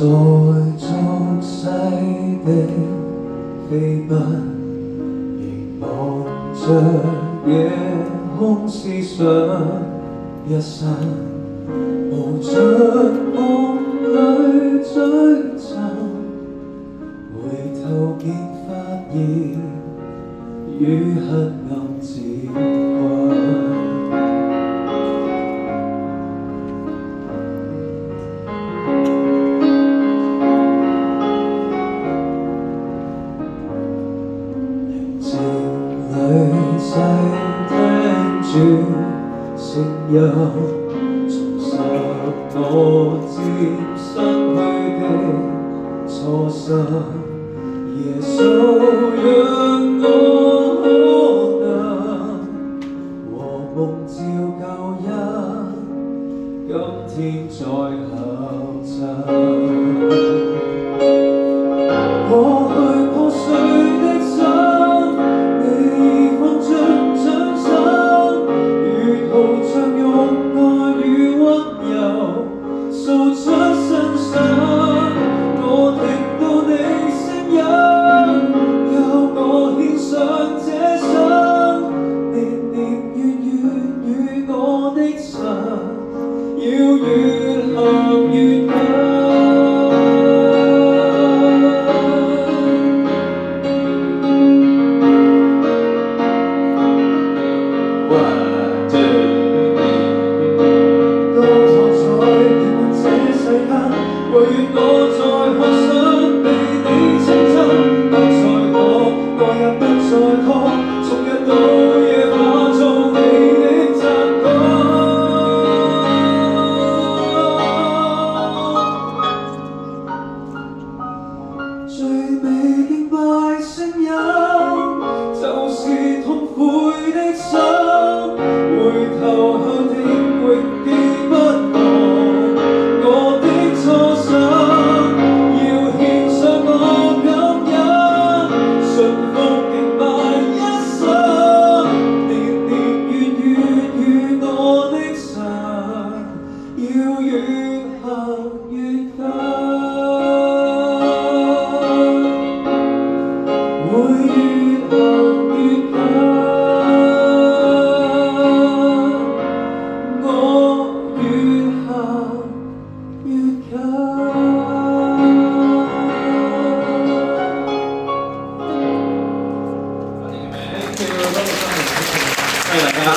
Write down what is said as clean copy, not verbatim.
俗世的飛奔，凝望着夜空思想一生，無盡夢裏追尋，回頭見發現與黑暗自困。細聽住聲音，重拾我漸失去的初心。耶穌讓我可能和夢照救恩，今天再合襯。過去破碎的心，你放進掌心，如圖像用愛與溫柔訴出心聲。我聽到你聲音，由我獻上這生，年年月月與我的神，要越行越近。唯願我在學想被你稱讚，不再躲，我也不再拖，從日到夜化作你的讚歌。最美敬拜聲音，就是痛悔的心，回頭向天永記不忘。多謝大家。